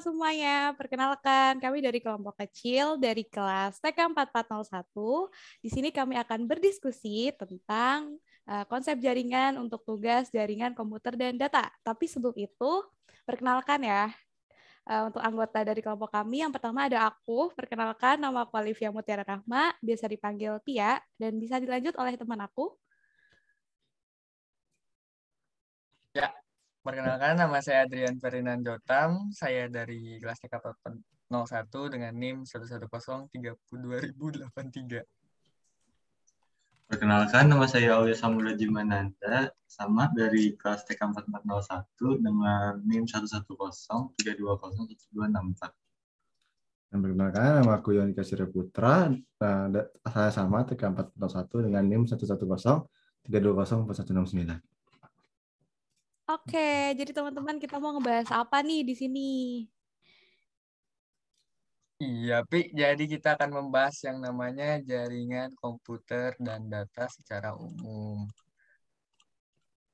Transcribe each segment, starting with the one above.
semuanya, perkenalkan kami dari kelompok kecil dari kelas TK 4401. Di sini kami akan berdiskusi tentang konsep jaringan untuk tugas jaringan komputer dan data. Tapi sebelum itu, perkenalkan ya untuk anggota dari kelompok kami. Yang pertama ada aku, perkenalkan nama aku Alivia Mutiara Rahma, biasa dipanggil Tia, dan bisa dilanjut oleh teman aku. Ya, perkenalkan nama saya Adrian Ferdinand Jotam. Saya dari kelas TK 01 dengan NIM 11032.083. Perkenalkan, nama saya Aulia Samudra Jimananda, sama dari kelas TK 4401 dengan NIM 110320124. Dan perkenalkan, nama aku Yoni Kasira Putra, saya sama TK 4401 dengan NIM 110320419. Oke, jadi teman-teman kita mau ngebahas apa nih di sini? Iya, Pi. Jadi kita akan membahas yang namanya jaringan komputer dan data secara umum.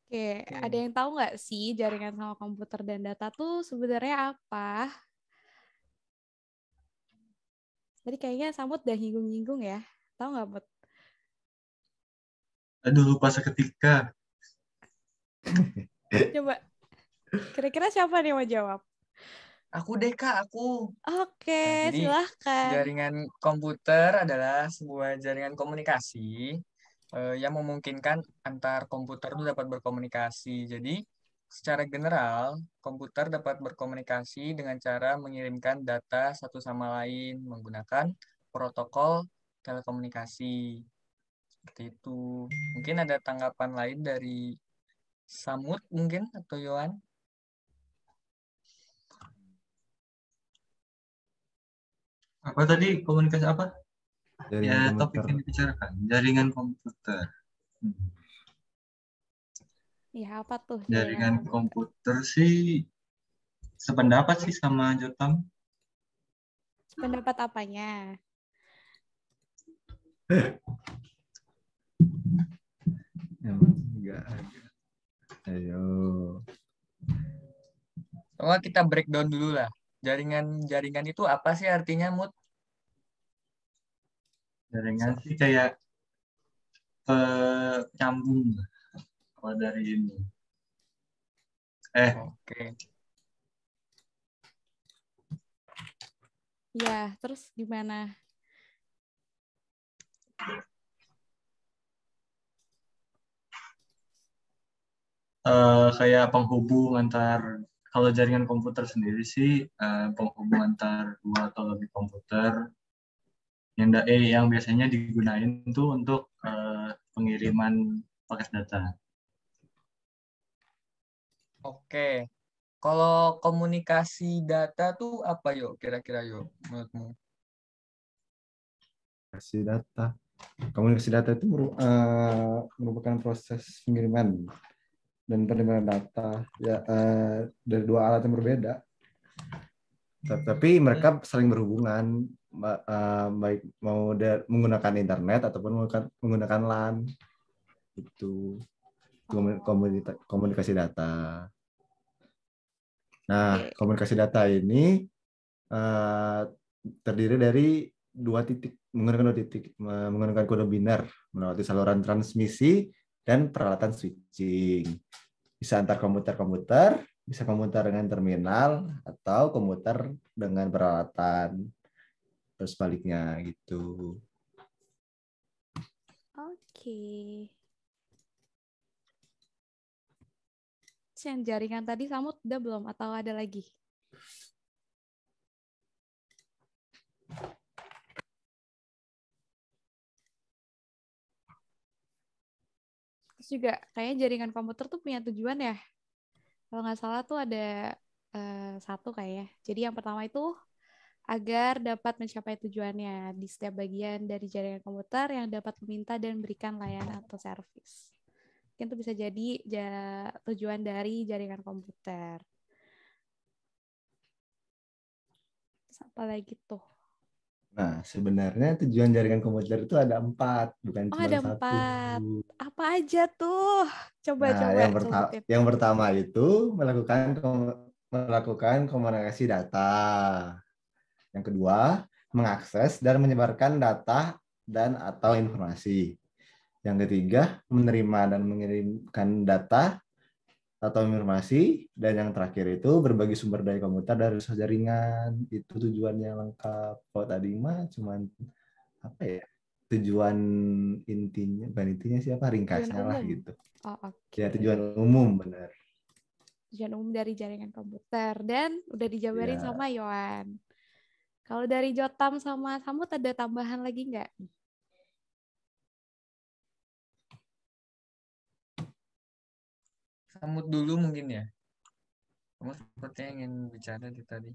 Oke, ada yang tahu nggak sih jaringan sama komputer dan data tuh sebenarnya apa? Tadi kayaknya Samut udah nyinggung-nyinggung ya. Tahu nggak, Mut? Aduh, lupa seketika. Coba, kira-kira siapa nih yang mau jawab? Aku deh, Kak, aku. Oke, Nah, jadi silahkan. jaringan komputer adalah sebuah jaringan komunikasi yang memungkinkan antar komputer itu dapat berkomunikasi. Jadi, secara general, komputer dapat berkomunikasi dengan cara mengirimkan data satu sama lain menggunakan protokol telekomunikasi. Seperti itu. Mungkin ada tanggapan lain dari Samut mungkin atau Yohan? Apa tadi komunikasi apa? Jaringan Topik komputer. yang dibicarakan, jaringan komputer. Ya, apa tuh Jaringan komputer sih sependapat sih sama Jotam. Pendapat apanya? Emang enggak ada. Ayo. Coba kita breakdown dulu lah. Jaringan itu apa sih artinya, Mut? Jaringan sih kayak penyambung kalau dari ini. Oke. Ya, terus gimana? Kayak penghubung antar, kalau jaringan komputer sendiri sih penghubung antar dua atau lebih komputer yang biasanya digunain tuh untuk pengiriman paket data. Oke. Kalau komunikasi data tuh apa yuk kira-kira yuk menurutmu? Komunikasi data itu merupakan proses pengiriman dan penerimaan data ya dari dua alat yang berbeda. Tapi mereka saling berhubungan, baik mau menggunakan internet ataupun menggunakan LAN. Itu komunikasi data. Nah, komunikasi data ini terdiri dari menggunakan kode biner melewati saluran transmisi dan peralatan switching. Bisa antar komputer-komputer, bisa komputer dengan terminal, atau komputer dengan peralatan. Terus sebaliknya gitu. Oke. Yang jaringan tadi Samut udah belum atau ada lagi? Terus juga kayaknya jaringan komputer tuh punya tujuan ya. Kalau nggak salah tuh ada satu kayak. Jadi yang pertama itu agar dapat mencapai tujuannya di setiap bagian dari jaringan komputer yang dapat meminta dan berikan layanan atau servis. Mungkin itu bisa jadi tujuan dari jaringan komputer. Terus apa lagi tuh? Nah, sebenarnya tujuan jaringan komputer itu ada 4, bukan cuma ada 1. 4. Apa aja tuh? Coba Yang pertama itu melakukan melakukan komunikasi data. Yang kedua, mengakses dan menyebarkan data dan atau informasi. Yang ketiga, menerima dan mengirimkan data atau informasi. Dan yang terakhir itu berbagi sumber daya komputer dari jaringan. Itu tujuannya lengkap. Kalau tadi mah cuman apa ya? Tujuan intinya, bukan intinya siapa? Ringkasnya lah umum. gitu. Oh, oke. Ya, tujuan umum benar. Tujuan umum dari jaringan komputer. Dan udah dijabarin Ya. sama Yohan. Kalau dari Jotam sama Samut ada tambahan lagi nggak? Samut dulu mungkin ya. Kamu sepertinya ingin bicara di tadi.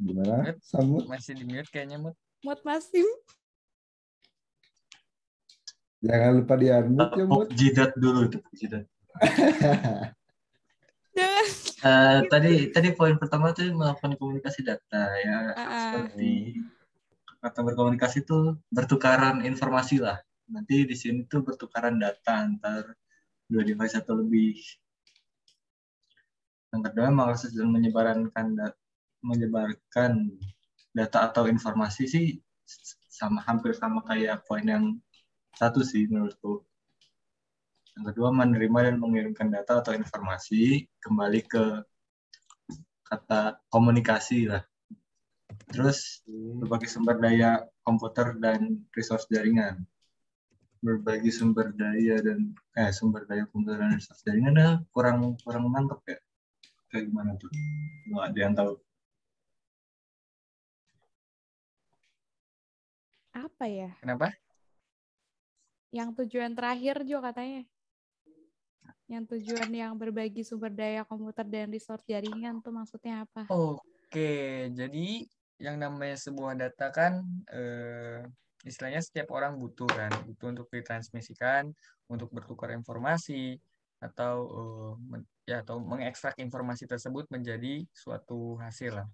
Gimana? Samut? Masih di mute kayaknya, Mut. Mut Masim. Jangan lupa di unmute ya, Mut. Tepuk jidat dulu, tepuk jidat. Jangan. Tadi poin pertama tuh melakukan komunikasi data ya, seperti kata berkomunikasi itu bertukaran informasi lah. Nanti di sini tuh bertukaran data antar dua device atau lebih. Yang kedua, mengakses dan menyebarkan data atau informasi sih hampir sama kayak poin yang satu sih menurutku. Yang kedua, menerima dan mengirimkan data atau informasi, kembali ke kata komunikasi lah. Terus berbagi sumber daya komputer dan resource jaringan. Berbagi sumber daya komputer dan resource jaringan kurang mantap ya. Kayak gimana tuh? Nggak ada yang tahu. Apa ya? Kenapa? Yang tujuan terakhir juga katanya. Yang tujuan yang berbagi sumber daya komputer dan resource jaringan tuh maksudnya apa? Oke, jadi yang namanya sebuah data kan istilahnya setiap orang butuh kan, butuh untuk ditransmisikan, untuk bertukar informasi atau atau mengekstrak informasi tersebut menjadi suatu hasil lah.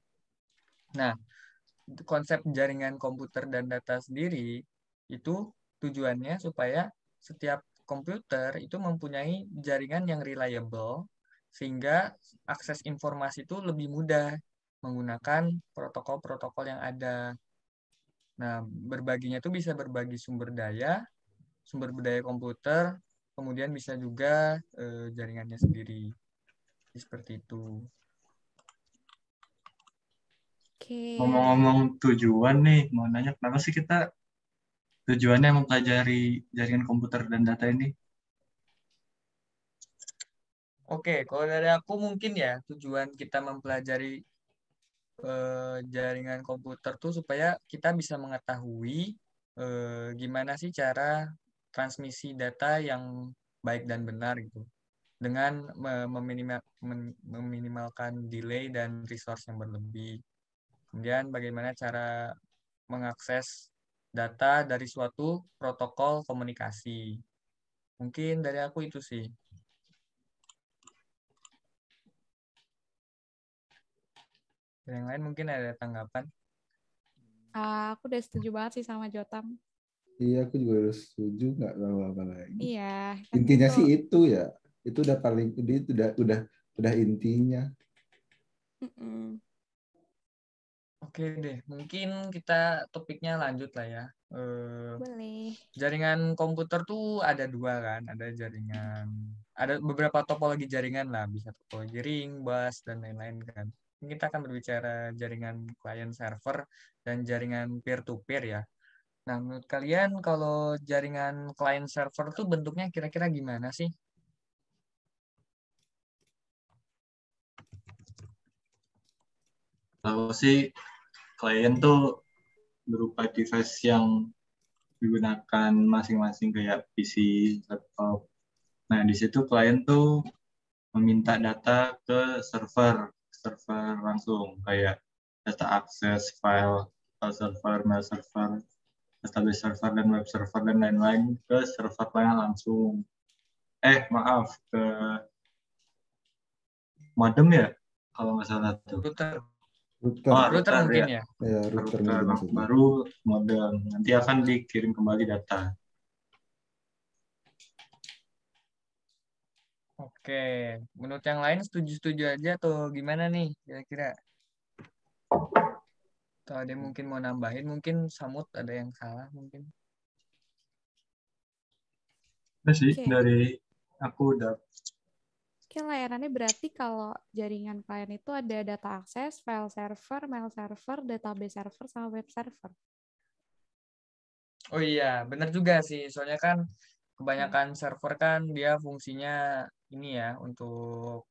Nah, konsep jaringan komputer dan data sendiri itu tujuannya supaya setiap komputer itu mempunyai jaringan yang reliable sehingga akses informasi itu lebih mudah menggunakan protokol-protokol yang ada. Nah, berbaginya itu bisa berbagi sumber daya komputer, kemudian bisa juga jaringannya sendiri. Seperti itu. Oke. Ngomong-ngomong tujuan nih, mau nanya kenapa sih kita tujuannya mempelajari jaringan komputer dan data ini? Oke, kalau dari aku mungkin ya tujuan kita mempelajari jaringan komputer tuh supaya kita bisa mengetahui gimana sih cara transmisi data yang baik dan benar gitu dengan meminimalkan delay dan resource yang berlebih. Kemudian bagaimana cara mengakses data dari suatu protokol komunikasi. Mungkin dari aku itu sih. Yang lain mungkin ada tanggapan? Aku udah setuju banget sih sama Jotam. Iya, aku juga harus setuju, nggak tahu apa lagi. Iya. Kan Intinya itu, sih itu ya, itu udah paling, itu udah intinya. Oke deh, mungkin kita topiknya lanjut lah ya. boleh. Jaringan komputer tuh ada dua kan, ada beberapa topologi jaringan lah, bisa topologi ring, bus, dan lain-lain kan. Ini kita akan berbicara jaringan client server dan jaringan peer-to-peer ya. Nah, menurut kalian kalau jaringan client server tuh bentuknya kira-kira gimana sih? Kalau sih klien tuh berupa device yang digunakan masing-masing kayak PC, laptop. Nah, di situ klien tuh meminta data ke server langsung kayak data akses, file server, mail server, database server, dan web server, dan lain-lain ke servernya langsung. Maaf, ke modem ya, kalau nggak salah tuh. Komputer. Router. Oh, Router router mungkin ya. ya. Ya, router Router mungkin maksudnya. baru modem. Nanti akan dikirim kembali data. Oke, menurut yang lain setuju-setuju aja atau gimana nih kira-kira? Atau ada yang mungkin mau nambahin, mungkin Samut ada yang salah mungkin. Udah sih, Oke. dari aku udah. Oke, layanannya berarti kalau jaringan klien itu ada data akses, file server, mail server, database server, sama web server. Oh iya, bener juga sih. Soalnya kan kebanyakan server kan dia fungsinya ini ya untuk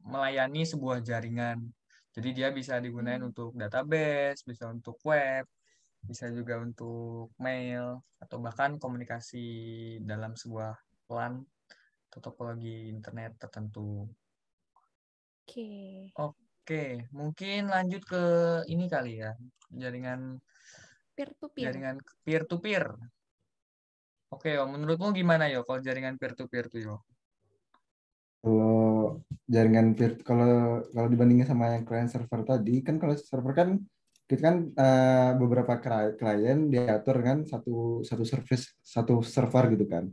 melayani sebuah jaringan. Jadi dia bisa digunain untuk database, bisa untuk web, bisa juga untuk mail atau bahkan komunikasi dalam sebuah LAN atau topologi internet tertentu. Oke. Oke, mungkin lanjut ke ini kali ya, jaringan Peer-to-peer. jaringan peer to peer. Oke, Yo, menurutmu gimana yo kalau jaringan peer to peer tuh yo? Kalau jaringan kalau kalau dibandingin sama yang client server tadi kan, kalau server kan kita kan beberapa klien diatur dengan satu satu service, satu server gitu kan.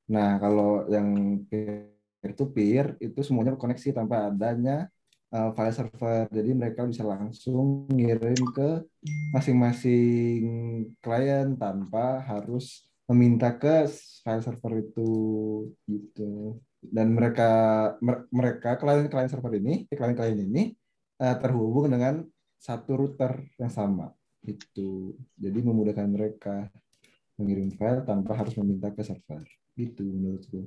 Nah, kalau yang peer to peer itu semuanya koneksi tanpa adanya file server. Jadi mereka bisa langsung ngirim ke masing-masing klien tanpa harus meminta ke file server itu gitu. Dan mereka klien-klien server ini, klien-klien ini terhubung dengan satu router yang sama itu. Jadi memudahkan mereka mengirim file tanpa harus meminta ke server. Gitu menurutku.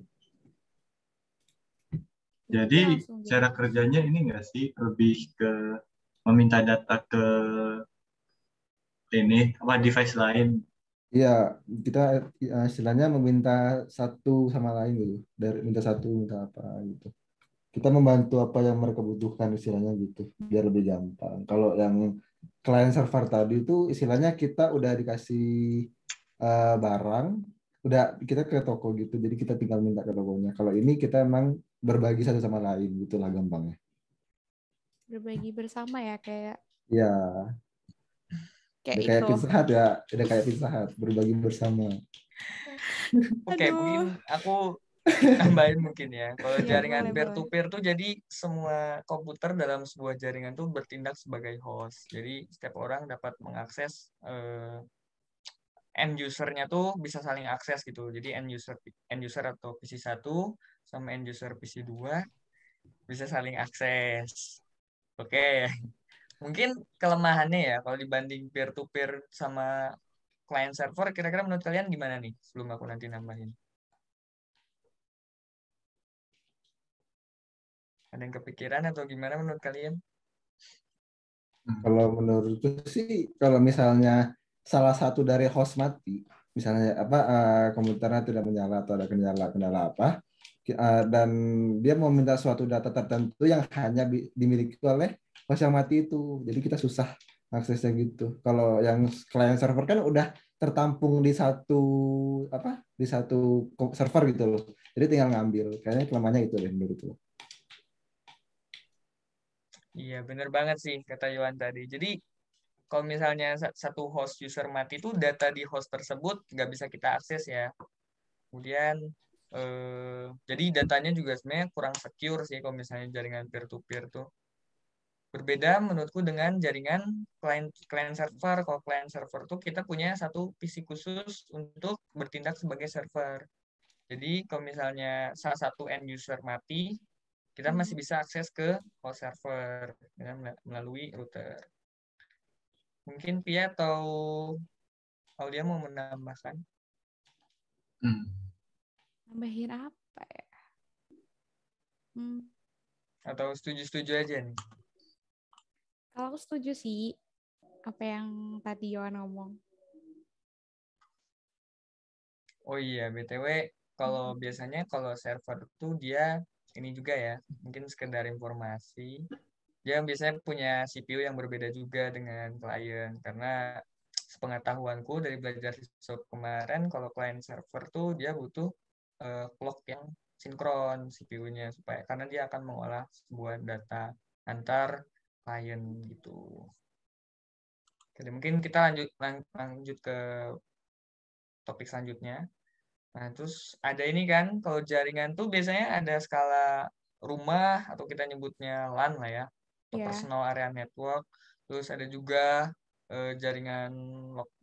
Jadi Jadi langsung cara kerjanya ini enggak sih lebih ke meminta data ke ini apa device lain. Iya, kita istilahnya meminta satu sama lain gitu. Dari minta satu, minta apa gitu. Kita membantu apa yang mereka butuhkan istilahnya gitu, biar lebih gampang. Kalau yang client server tadi itu istilahnya kita udah dikasih barang, udah kita ke toko gitu, jadi kita tinggal minta ke tokonya. Kalau ini kita emang berbagi satu sama lain, gitulah gampangnya. berbagi bersama ya, kayak Ya, udah kayak itu. Pizza Hut ya, udah kayak Pizza Hut, berbagi bersama. Oke, Aduh. mungkin aku tambahin mungkin ya. Kalau Iya, jaringan boleh, peer to boleh. peer tuh jadi semua komputer dalam sebuah jaringan tuh bertindak sebagai host. Jadi setiap orang dapat mengakses end user-nya tuh bisa saling akses gitu. Jadi end user atau PC 1 sama end user PC 2 bisa saling akses. Oke. Mungkin kelemahannya ya kalau dibanding peer to peer sama client server, kira-kira menurut kalian gimana nih sebelum aku nanti nambahin? Ada yang kepikiran atau gimana menurut kalian? Kalau menurutku sih, kalau misalnya salah satu dari host mati, misalnya apa komputernya tidak menyala atau ada kendala apa, dan dia mau minta suatu data tertentu yang hanya dimiliki oleh host yang mati itu, jadi kita susah aksesnya gitu. Kalau yang client server kan udah tertampung di satu apa, di satu server gitu loh, jadi tinggal ngambil. Kayaknya kelemahannya itu deh menurutku. Iya, bener banget sih kata Yohan tadi. Jadi kalau misalnya satu host user mati itu data di host tersebut nggak bisa kita akses ya. Kemudian jadi datanya juga sebenarnya kurang secure sih kalau misalnya jaringan peer to peer tuh. Berbeda menurutku dengan jaringan client server. Kalau client server tuh kita punya satu PC khusus untuk bertindak sebagai server. Jadi kalau misalnya salah satu end user mati, kita masih bisa akses ke host server dengan melalui router. Mungkin Pia atau Aulia mau menambahkan Nambahin apa ya? atau setuju-setuju aja nih? Kalau aku setuju sih apa yang tadi Yohan ngomong. Oh iya, BTW kalau biasanya kalau server tuh dia ini juga ya, mungkin sekedar informasi. Dia biasanya punya CPU yang berbeda juga dengan klien karena sepengetahuanku dari belajar siswa kemarin kalau client server tuh dia butuh clock yang sinkron CPU-nya supaya karena dia akan mengolah sebuah data antar klien gitu. Jadi mungkin kita lanjut ke topik selanjutnya. Nah, terus ada ini kan, kalau jaringan tuh biasanya ada skala rumah atau kita nyebutnya LAN lah ya, atau Ya. personal area network. Terus ada juga jaringan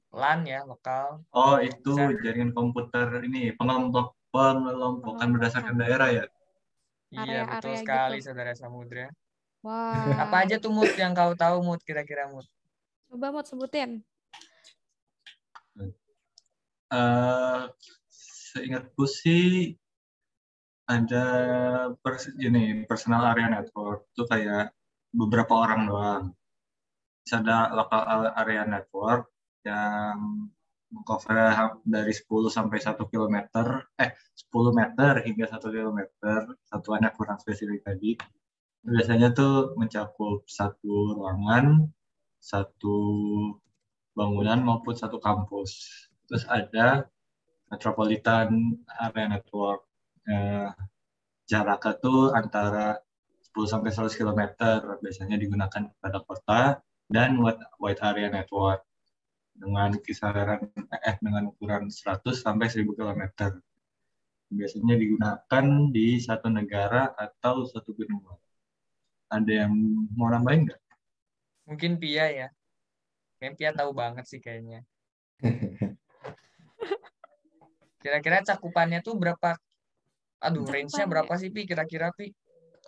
LAN ya, lokal. Oh, itu Bisa, jaringan komputer ini pengelompokan berdasarkan daerah ya. iya betul Area-area gitu. sekali Saudara Samudra. Apa Wah. aja tuh Mut yang kau tahu Mut kira-kira Mut? Coba mau sebutin. Seingatku sih ada personal area network itu kayak beberapa orang doang. Terus ada local area network yang mengcover dari 10 sampai 1 kilometer, 10 meter hingga 1 kilometer, satuannya kurang spesifik tadi. Biasanya tuh mencakup satu ruangan, satu bangunan maupun satu kampus. Terus ada Metropolitan Area Network. Jaraknya tuh antara 10 sampai 100 km, biasanya digunakan pada kota, dan wide area network dengan dengan ukuran 100 sampai 1000 km. Biasanya digunakan di satu negara atau satu benua. Ada yang mau nambahin nggak? Mungkin Pia ya. Kayaknya Pia tahu banget sih kayaknya. Kira-kira cakupannya tuh berapa? Aduh, range-nya berapa sih Pi? Kira-kira Pi?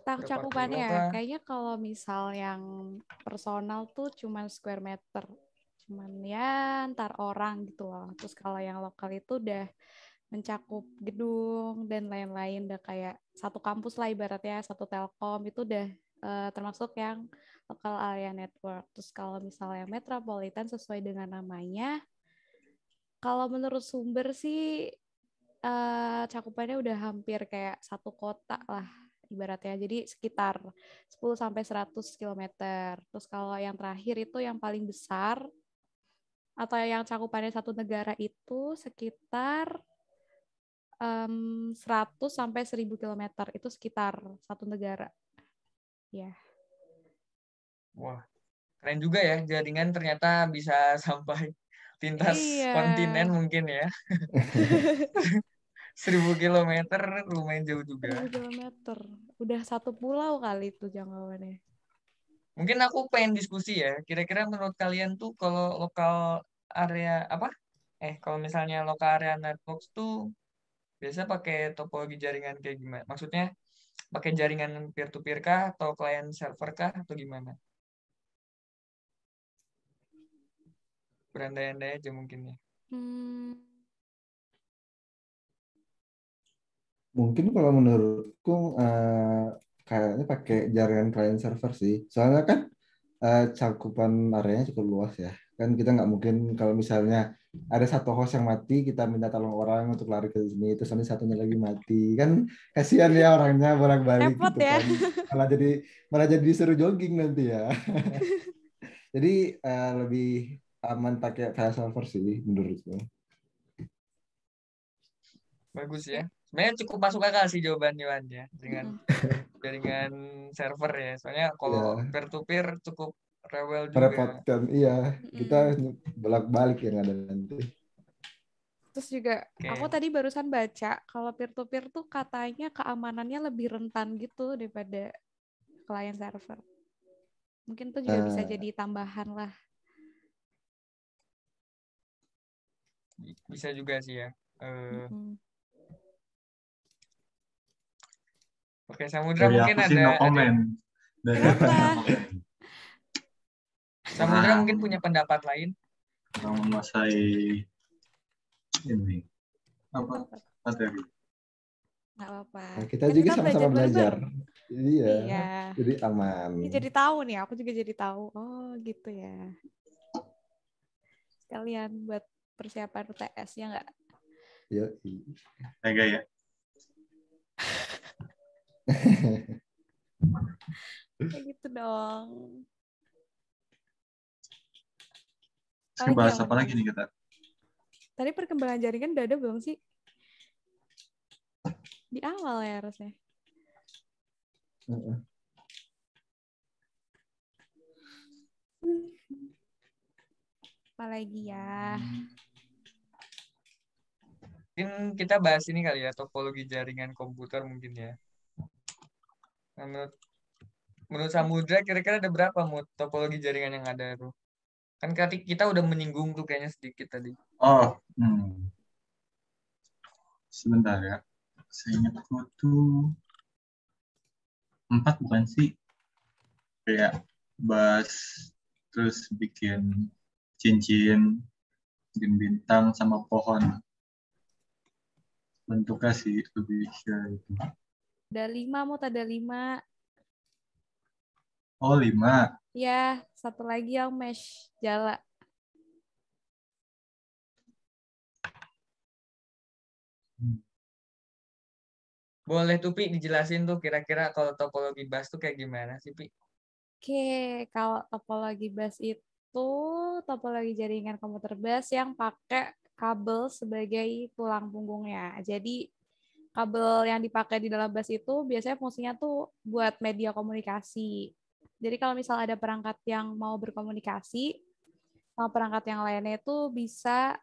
Berapa Cakupannya kilo kah? kayaknya kalau misal yang personal tuh cuman square meter. Cuman ya antar orang gitu loh. Terus kalau yang lokal itu udah mencakup gedung dan lain-lain, udah kayak satu kampus lah ibaratnya, satu telkom itu udah termasuk yang local area network. Terus kalau misalnya metropolitan sesuai dengan namanya, kalau menurut sumber sih cakupannya udah hampir kayak satu kota lah ibaratnya. Jadi sekitar 10 sampai 100 km. Terus kalau yang terakhir itu yang paling besar atau yang cakupannya satu negara itu sekitar 100 sampai 1000 km. Itu sekitar satu negara. Ya. Wah, keren juga ya. Jaringan ternyata bisa sampai lintas Iya. kontinen mungkin ya. 1000 km lumayan jauh juga. 1000 km. Udah satu pulau kali itu jangkauannya. Mungkin aku pengen diskusi ya. Kira-kira menurut kalian tuh kalau lokal area apa? Kalau misalnya lokal area networks tuh biasa pakai topologi jaringan kayak gimana? Maksudnya pakai jaringan peer-to-peer kah atau client server kah atau gimana? Berandai-andai aja mungkin ya. Mungkin kalau menurutku kayaknya pakai jaringan client server sih. Soalnya kan cakupan areanya cukup luas ya. Kan kita nggak mungkin kalau misalnya ada satu host yang mati, kita minta tolong orang untuk lari ke sini, terus nanti satunya lagi mati. Kan kasihan ya orangnya bolak-balik Repot gitu ya. kan. Malah jadi disuruh jogging nanti ya. Jadi lebih aman pakai file server sih menurutku. Bagus ya. Sebenarnya cukup masuk akal sih jawaban Yohan ya dengan jaringan server ya. Soalnya kalau Ya, peer-to-peer cukup rewel juga. merepotkan. Iya, kita bolak-balik yang ada nanti. Terus juga aku Oke. tadi barusan baca kalau peer-to-peer tuh katanya keamanannya lebih rentan gitu daripada client server. Mungkin tuh juga bisa jadi tambahan lah. Bisa juga sih ya. Oke, Samudra Dari mungkin aku sih no ada comment. Dari aku sih no Kenapa? comment. Samudra mungkin punya pendapat lain. Yang menguasai ini apa materi. Nggak apa-apa. Nah, kita Kan juga kita sama-sama belajar. bareng. Iya, Iya. jadi aman. Ini jadi tahu nih, aku juga jadi tahu. Oh, gitu ya. Sekalian buat persiapan UTS-nya nggak? Iya. Tega ya. Kayak gitu dong. Terus bahas apa lagi nih kita? Tadi perkembangan jaringan udah ada belum sih? Di awal ya harusnya. Apalagi ya. Mungkin kita bahas ini kali ya, topologi jaringan komputer mungkin ya. Menurut Samudra kira-kira ada berapa topologi jaringan yang ada tuh? Kan kita udah menyinggung tuh kayaknya sedikit tadi. Oh, sebentar ya. Saya ingat tuh 4 bukan sih? Kayak bus, terus bikin cincin, bikin bintang sama pohon. Bentuknya sih lebih itu. Ada 5, ada 5. Oh, 5. Ya, satu lagi yang mesh jala. Boleh tuh Pi dijelasin tuh kira-kira kalau topologi bus tuh kayak gimana sih Pi? Oke, kalau topologi bus itu topologi jaringan komputer bus yang pakai kabel sebagai tulang punggungnya. Jadi kabel yang dipakai di dalam bus itu biasanya fungsinya tuh buat media komunikasi. Jadi kalau misalnya ada perangkat yang mau berkomunikasi sama perangkat yang lainnya itu bisa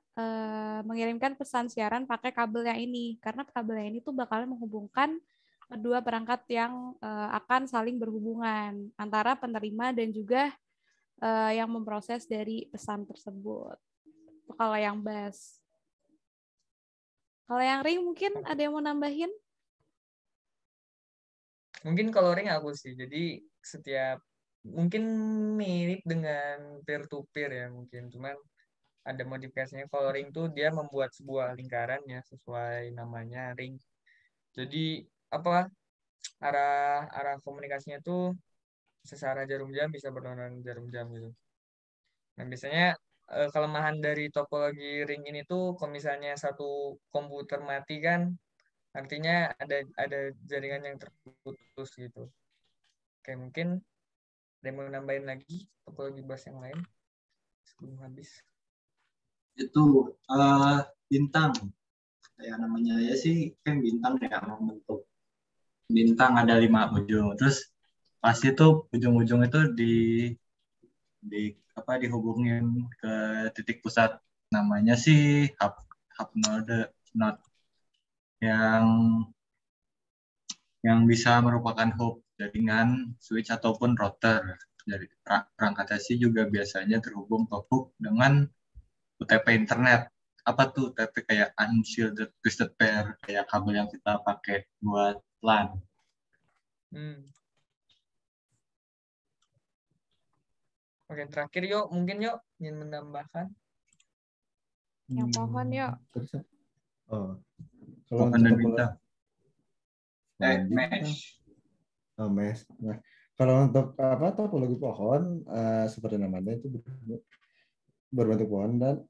mengirimkan pesan siaran pakai kabel yang ini. Karena kabel yang ini tuh bakal menghubungkan kedua perangkat yang akan saling berhubungan antara penerima dan juga yang memproses dari pesan tersebut. Itu kalau yang bus. Kalau yang ring mungkin ada yang mau nambahin? Mungkin kalau ring aku sih. Jadi setiap mungkin mirip dengan peer-to-peer ya mungkin. Cuman ada modifikasinya. Kalau ring tuh dia membuat sebuah lingkaran ya sesuai namanya ring. Jadi arah komunikasinya tuh secara jarum jam bisa berlawanan jarum jam gitu. Nah biasanya kelemahan dari topologi ring ini tuh kalau misalnya satu komputer mati kan artinya ada jaringan yang terputus gitu. Oke mungkin ada yang mau nambahin lagi topologi bus yang lain sebelum habis. Itu bintang. Kayak namanya ya sih kan bintang ya, membentuk bintang ada 5 ujung. Terus pasti tuh ujung-ujung itu dihubungin ke titik pusat, namanya sih hub node yang bisa merupakan hub jaringan, switch ataupun router. Dari perangkat IC juga biasanya terhubung ke hub dengan UTP internet. Apa tuh UTP? Kayak unshielded twisted pair, kayak kabel yang kita pakai buat LAN. Oke, terakhir mungkin ingin menambahkan. Yang pohon yuk. Kalau Pohon dan bintang. Mesh. Mesh. Nah, kalau untuk topologi pohon seperti namanya itu berbentuk pohon dan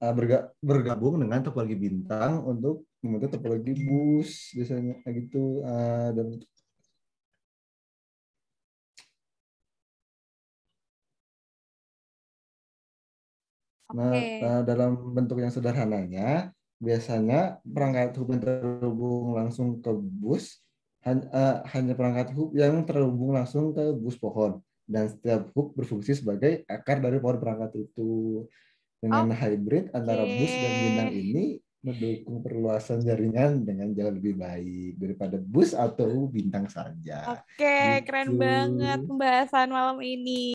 bergabung dengan topologi bintang untuk membentuk topologi bus biasanya gitu dan Nah, dalam bentuk yang sederhananya, biasanya perangkat hub yang terhubung langsung ke bus hanya perangkat hub yang terhubung langsung ke bus pohon, dan setiap hub berfungsi sebagai akar dari pohon perangkat itu. Dengan hybrid antara bus dan bintang ini mendukung perluasan jaringan dengan jauh lebih baik daripada bus atau bintang saja. Oke, keren banget pembahasan malam ini.